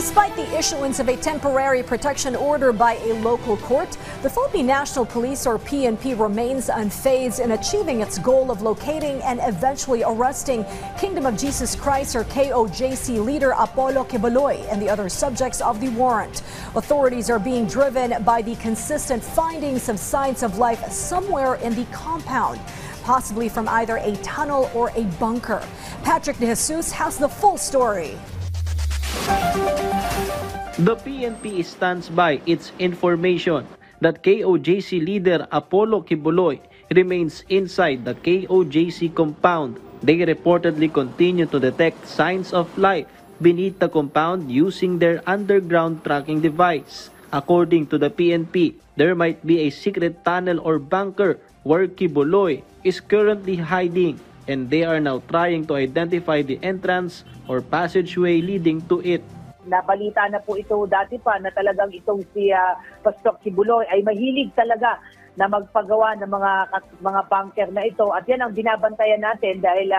Despite the issuance of a temporary protection order by a local court, the Philippine National Police or PNP remains unfazed in achieving its goal of locating and eventually arresting Kingdom of Jesus Christ or KOJC leader Apollo Quiboloy and the other subjects of the warrant. Authorities are being driven by the consistent findings of signs of life somewhere in the compound, possibly from either a tunnel or a bunker. Patrick De Jesus has the full story. The PNP stands by its information that KOJC leader Apollo Quiboloy remains inside the KOJC compound. They reportedly continue to detect signs of life beneath the compound using their underground tracking device. According to the PNP, there might be a secret tunnel or bunker where Quiboloy is currently hiding, and they are now trying to identify the entrance or passageway leading to it. Nabalita na po ito dati pa na talagang itong si Pastor Quiboloy ay mahilig talaga na magpagawa ng mga bunker na ito, at yan ang binabantayan natin dahil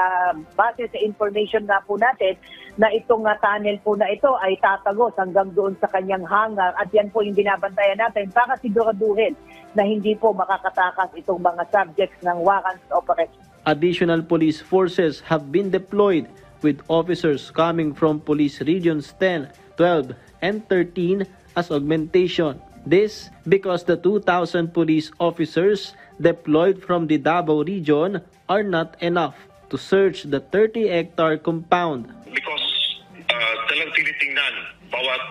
base sa information nga po natin na itong tunnel po na ito ay tatagos hanggang doon sa kanyang hangar, at yan po yung binabantayan natin para siguraduhin na hindi po makakatakas itong mga subjects ng warrant operation. Additional police forces have been deployed with officers coming from Police Regions 10, 12, and 13 as augmentation. This because the 2,000 police officers deployed from the Davao region are not enough to search the 30-hectare compound. Because talagang tinitingnan bawat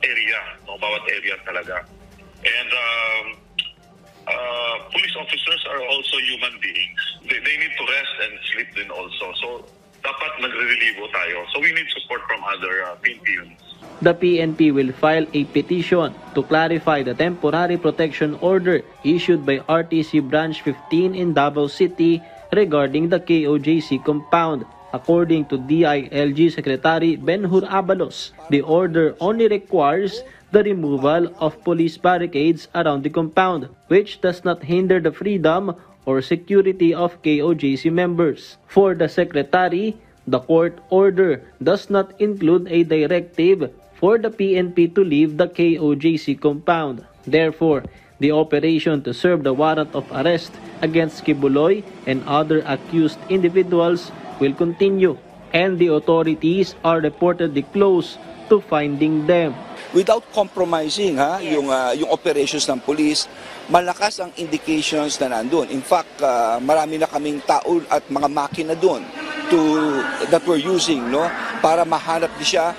area talaga. And police officers are also human beings. They need to rest and sleep din also. So dapat nagre-relivo tayo. So we need support from other PNP units. The PNP will file a petition to clarify the temporary protection order issued by RTC Branch 15 in Davao City regarding the KOJC compound. According to DILG Secretary Benhur Abalos, the order only requires the removal of police barricades around the compound, which does not hinder the freedom or security of KOJC members. For the Secretary, the court order does not include a directive for the PNP to leave the KOJC compound. Therefore, the operation to serve the warrant of arrest against Quiboloy and other accused individuals will continue, and the authorities are reportedly close to finding them. Without compromising yung operations ng police, malakas ang indications na nandun. In fact, marami na kaming tao at mga makina doon that we're using para mahanap siya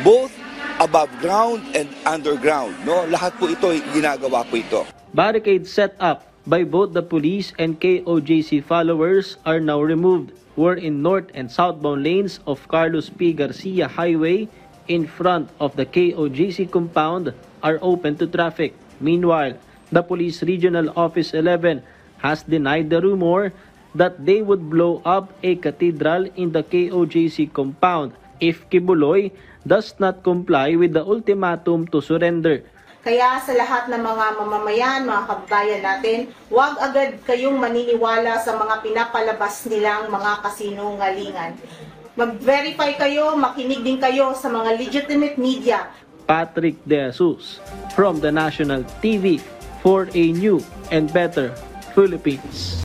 both above ground and underground. Lahat po ito, ginagawa po ito. Barricades set up by both the police and KOJC followers are now removed, wherein north and southbound lanes of Carlos P. Garcia Highway in front of the KOJC compound are open to traffic. Meanwhile, the Police Regional Office 11 has denied the rumor that they would blow up a cathedral in the KOJC compound if Quiboloy does not comply with the ultimatum to surrender. Kaya sa lahat ng mga mamamayan, mga kababayan natin, huwag agad kayong maniniwala sa mga pinapalabas nilang mga kasinungalingan. Mag-verify kayo, makinig din kayo sa mga legitimate media. Patrick De Jesus from the National TV for a new and better Philippines.